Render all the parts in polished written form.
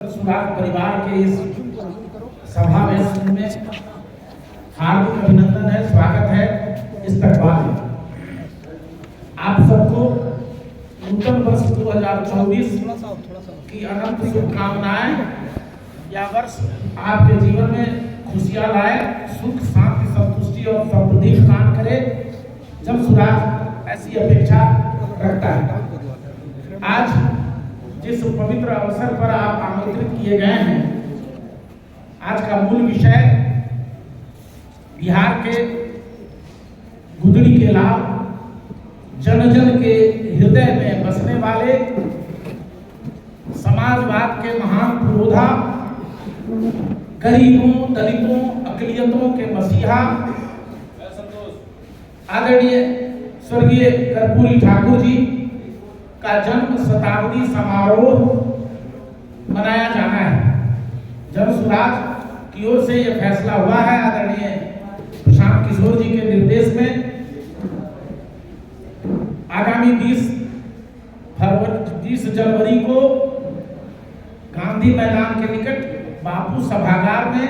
सुराग परिवार के इस सभा में हार्दिक अभिनंदन है, स्वागत है, इस्तकबाल है। आप सबको नूतन वर्ष 2024 की अनंत शुभकामनाएं। यह वर्ष आपके जीवन में खुशियां लाए, सुख शांति संतुष्टि और समृद्धि प्रदान करे। जब सुराग ऐसी अपेक्षा रखता है। आज जिस पवित्र अवसर पर आप आमंत्रित किए गए हैं, आज का मूल विषय बिहार के गुदड़ी के लाभ, जन जन के हृदय में बसने वाले समाजवाद के महान पुरोधा, गरीबों, दलितों, अकलियतों के मसीहा आदरणीय स्वर्गीय कर्पूरी ठाकुर जी का जन्म शताब्दी समारोह मनाया जाना है। जन सुराज की ओर से यह फैसला हुआ है, आदरणीय प्रशांत किशोर जी के निर्देश में आगामी 20 जनवरी को गांधी मैदान के निकट बापू सभागार में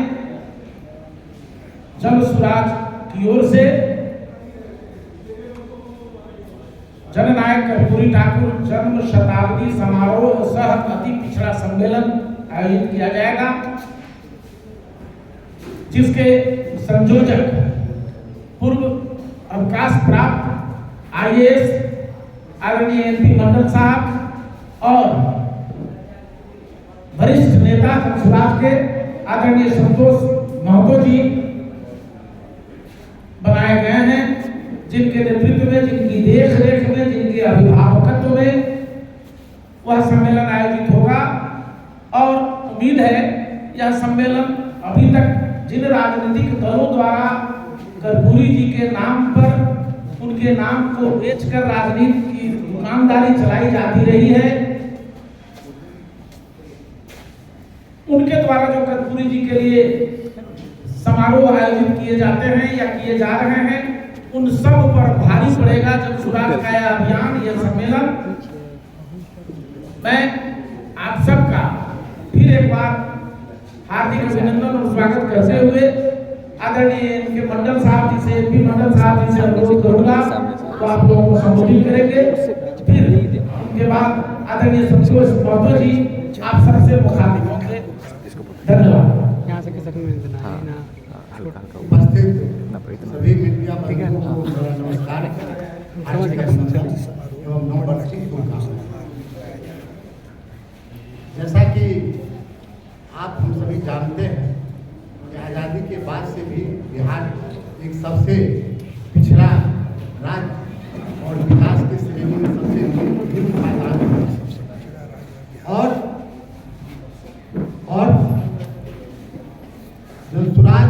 जन सुराज की ओर से जननायक कर्पूरी ठाकुर जन्म शताब्दी समारोह सह अति पिछड़ा सम्मेलन आयोजित किया जाएगा, जिसके संयोजक पूर्व अवकाश प्राप्त आईएएस आदरणीय एनपी मंडल साहब और वरिष्ठ नेता सुराज के आदरणीय संतोष महतो जी बनाए गए हैं, जिनके नेतृत्व में, जिनकी देख रेख में, जिनके अभिभावकत्व में वह सम्मेलन आयोजित होगा। और उम्मीद है यह सम्मेलन अभी तक जिन राजनीतिक दलों द्वारा कर्पूरी जी के नाम पर उनके नाम को बेचकर राजनीति की दुकानदारी चलाई जाती रही है, उनके द्वारा जो कर्पूरी जी के लिए समारोह आयोजित किए जाते हैं या किए जा रहे हैं, उन सब पर भारी पड़ेगा जब सुराग का यह अभियान, यह सम्मेलन। मैं आप सबका फिर एक बार हार्दिक अभिनंदन और स्वागत करते हुए आदरणीय इनके मंडल साहब जी से, एमपी मंडल साहब जी से अनुरोध करूंगा तो आप लोगों को संबोधित करेंगे। फिर उनके बाद आदरणीय संतोष महतो जी आप सबसे मुखातिब होंगे। धन्यवाद। यहाँ से किसी उपस्थित सभी मीडिया बंधुओं को मेरा नमस्कार एवं नंबर 6 का। जैसा कि आप हम सभी जानते हैं कि आज़ादी के बाद से भी बिहार एक सबसे पिछड़ा राज्य और विकास की श्रेणी में सबसे निम्न पायदान और जन सुराज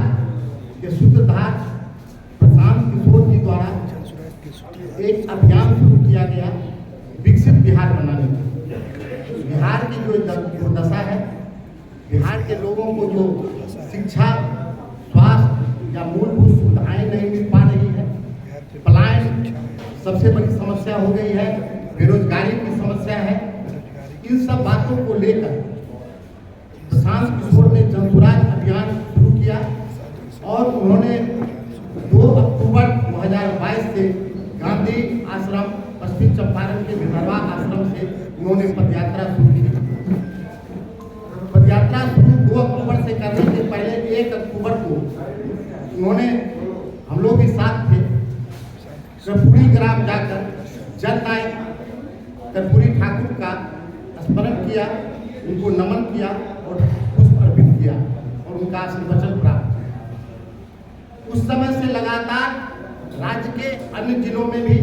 के सूत्रधार प्रशांत किशोर जी द्वारा एक अभियान शुरू किया गया विकसित बिहार बनाने का। बिहार की जो दशा है, बिहार के लोगों को जो शिक्षा, स्वास्थ्य या मूलभूत सुविधाएं नहीं मिल पा रही है, पलायन सबसे बड़ी समस्या हो गई है, बेरोजगारी की समस्या है, इन सब बातों को लेकर प्रशांत किशोर ने जन सुराज अभियान शुरू किया और उन्होंने 2 अक्टूबर 2022 से गांधी आश्रम पश्चिम चंपारण के विधर्वा आश्रम से उन्होंने पदयात्रा शुरू की। पदयात्रा शुरू 2 अक्टूबर से करने से पहले 1 अक्टूबर को उन्होंने, हम लोग भी साथ थे, कर्पूरी ग्राम जाकर जननायक कर्पूरी ठाकुर का स्मरण किया, उनको नमन किया और पुष्प अर्पित किया और उनका आशीर्वचन प्राप्त किया। उस समय से लगातार राज्य के अन्य जिलों में भी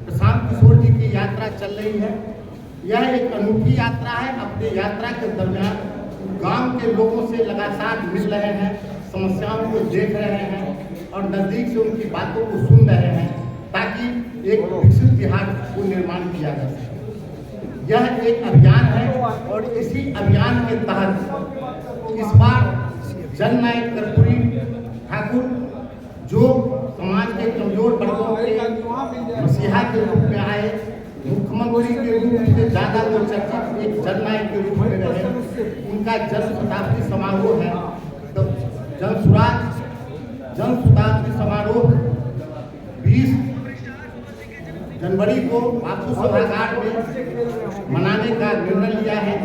प्रशांत किशोर जी की यात्रा चल रही है। यह एक अनूठी यात्रा है। अपने यात्रा के दरमियान गांव के लोगों से लगातार मिल रहे हैं, समस्याओं को देख रहे हैं और नजदीक से उनकी बातों को सुन रहे हैं, ताकि एक विकसित बिहार को निर्माण किया जा सके। यह एक अभियान है और इसी अभियान के तहत इस बार जननायक कर्पूरी ठाकुर, जो समाज के कमजोर वर्गों के मसीहा के रूप में आए, मुख्यमंत्री मुख्यमंत्री के रूप से ज्यादा वो चर्चित एक जननायक के रूप में रहे। उनका जन्म शताब्दी समारोह है। तो जन्म शताब्दी समारोह 20 जनवरी को बापू सभागार में मनाने का निर्णय लिया है।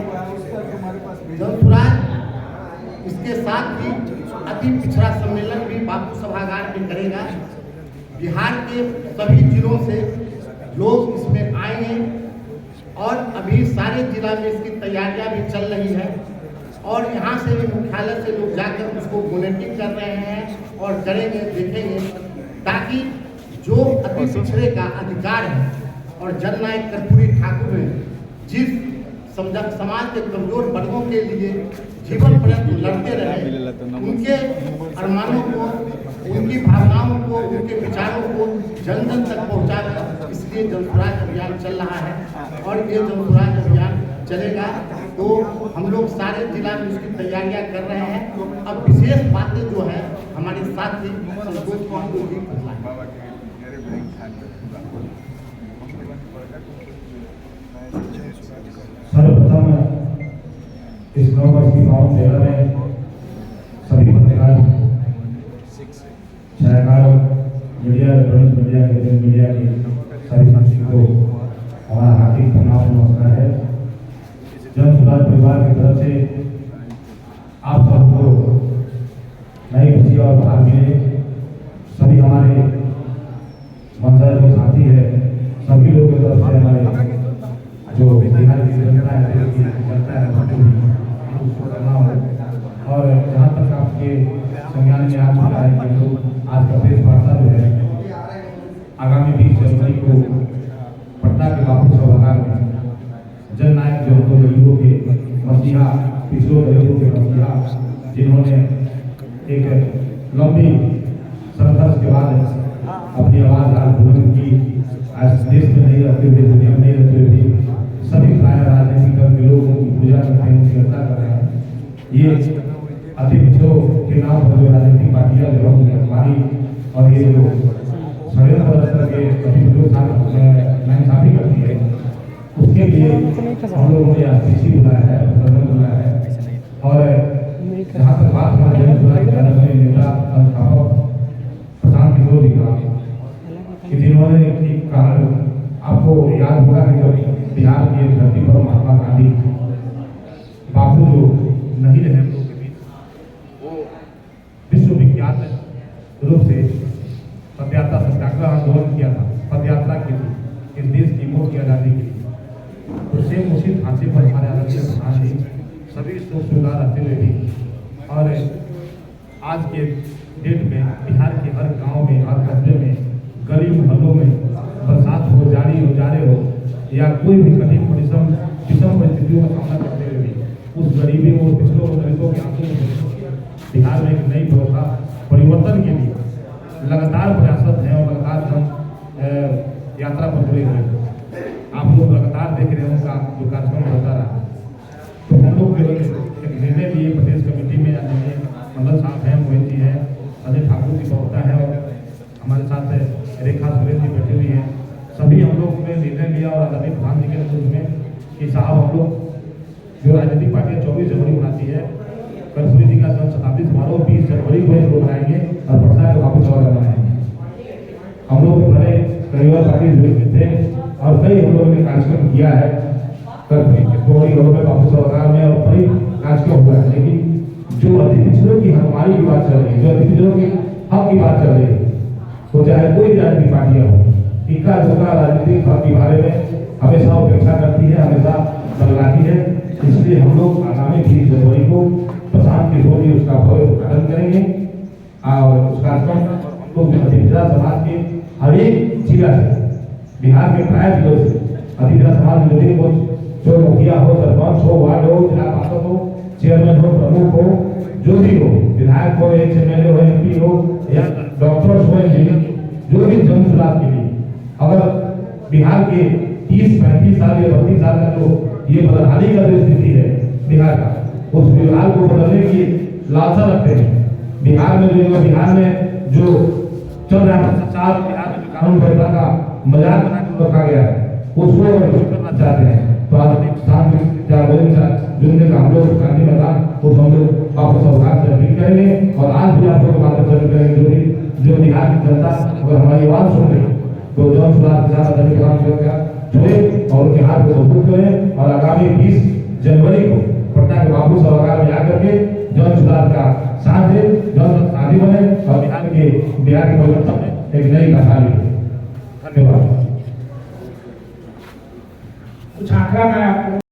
जनसुराज इसके साथ ही अति पिछड़ा सम्मेलन भी बापू सभागार में करेगा। बिहार के सभी जिलों से लोग इसमें आएंगे और अभी सारे जिला में इसकी तैयारियां भी चल रही है और यहाँ से भी मुख्यालय से लोग जाकर उसको मॉनिटरिंग कर रहे हैं और करेंगे, देखेंगे, ताकि जो अति पिछड़े का अधिकार है और जननायक कर्पूरी ठाकुर ने जिस समाज के कमजोर वर्गों के लिए जीवन पर्यंत लड़ते रहे, उनके अरमानों को, उनकी भावनाओं को, उनके विचारों को जन जन तक पहुंचाना, इसलिए जनसुराज अभियान चल रहा है और ये जनसुराज अभियान चलेगा। तो हम लोग सारे जिला में इसकी तैयारियां कर रहे हैं। अब विशेष बातें जो है हमारे साथी संतोष कुमार जी सर्वप्रथम इस 9 वर्ष की पावन सेवा में सभी पत्रकार, छायाकार, मीडिया, इलेक्ट्रॉनिक मीडिया के मीडिया की सभी साथियों को हमारा हार्दिक प्रणाम नमस्कार है। जनसुराज परिवार की तरफ से आप सबको नई खुशी और बधाई मिले। सभी हमारे मंच जो साथी है, सभी लोगों की तरफ से हमारे जो बिहार की जनता है, उसको करना हो। और जहाँ तक आपके संज्ञान में आज मिला है कि लोग आज का प्रेस वार्ता जो है आगामी 20 जनवरी को पटना के बापू सभागार में जननायक जो दो गरीबों के मसीहा, पिछड़ों गरीबों के मसीहा, जिन्होंने एक लंबी संघर्ष के बाद अपनी आवाज़ आज बुलंद की, आज देश में नहीं रहते हुए, दुनिया में नहीं रहते हुए सभी प्राय राजनीतिक दल के लोग उनकी पूजा करते हैं, उनकी चर्चा कर रहे हैं। ये अति पिछड़ों के नाम पर जो राजनीतिक पार्टियां जो हमारी और ये जो षड्यंत्र स्तर के अति पिछड़ों नाइंसाफी करती है, उसके लिए हम लोगों ने आज पीसी बुलाया है, सदन बुलाया है। और जहाँ तक बात हमारे नेता प्रशांत किशोर जी का, कि जिन्होंने एक कारण आपको याद होगा कि जब बिहार की धरती पर महात्मा गांधी बापू जो नहीं रहे हम लोग के बीच, वो विश्वविख्यात रूप से पदयात्रा सत्याग्रह आंदोलन किया था, पदयात्रा की थी इस देश की मोह की आज़ादी के लिए। तो सेम उसी ढांचे पर हमारे आदरणीय प्रधान जी सभी शोक सुधार रहते हुए भी और आज के डेट में बिहार के हर गांव में, हर कस्बे में, गली मोहल्लों में बरसात हो, जारी हो, जाड़े हो या कोई भी कठिन विषम परिस्थितियों का सामना करते हुए भी उस गरीबी और पिछड़ों दलितों के आंसू में बिहार में एक नई व्यवस्था परिवर्तन के लिए लगातार प्रयासरत हैं और लगातार हम यात्रा पर जुड़े हुए हैं। आप लोग लगातार देख रहे होंगे जो कार्यक्रम होता रहा। तो हम लोग एक निर्णय लिए प्रदेश कमेटी में, मंडल साहब हैं, मोहित जी हैं, अजय ठाकुर जी प्रवक्ता है और हमारे साथ रेखा सुरेश जी बैठी हुई हैं। सभी हम लोग ने निर्णय लिया और आदरणीय प्रधान जी के नेतृत्व में कि साहब हम लोग जो राजनीतिक पार्टियां 24 जनवरी मनाती है, कर्पूरी जी का जन्म शताब्दी समारोह 20 जनवरी को लोग मनाएंगे और पटना के बापू सभागार मनाएंगे। हम लोग पहले कई बार पार्टी जुड़े थे और कई हम लोगों ने कार्यक्रम किया है कर्पूरी रोड में, बापू सभागार में और कई कार्यक्रम हुआ है। लेकिन जो अति पिछड़ों की हमारी की बात चल रही है, जो अति पिछड़ों की हक की बात चल रही है, तो चाहे कोई राजनीतिक पार्टियां हो, इक्का दुक्का राजनीतिक हक के बारे में हमेशा उपेक्षा करती है, हमेशा बदलाती है। इसलिए हम लोग आगामी 20 जनवरी को प्रशांत किशोर जी उसका भव्य उद्घाटन करेंगे और उस कार्यक्रम को अधिपिछड़ा समाज के हर एक जिला से, बिहार के प्राय जिलों से अधिपिछड़ा समाज के को जो मुखिया हो, सरपंच हो, वार्ड हो, जिला पार्षद हो, चेयरमैन हो, प्रमुख हो, जो भी हो, विधायक हो, एमएलए हो, एमपी हो या डॉक्टर्स हो, इंजीनियर, जो भी जनसुराज के लिए अगर बिहार के 30-35 साल या 32 साल का जो ये बदहाली का जो स्थिति है बिहार का, उस बिहार को बदलने की लालसा रखते हैं। बिहार में जो चल रहा है भ्रष्टाचार, बिहार में जो कानून व्यवस्था का मजाक बना के रखा गया है, उसको अगर कुछ करना चाहते हैं तो आज साथ जुड़ने का हम लोग गांधी मैदान तो हम लोग वापस अवकाश से अपील करेंगे और आज भी आप लोग मार्गदर्शन करेंगे जो बिहार की जनता अगर हमारी आवाज सुन रही तो जन सुधार के साथ अधिक काम जुड़े और उनके हाथ को मजबूत करें और आगामी 20 जनवरी को पटना के बाबू सभागार में आकर के जन सुधार का साथ दे, जन आदि बने और बिहार के परिवर्तन में एक नई गाथा लिखे। धन्यवाद। कुछ आंकड़ा मैं आपको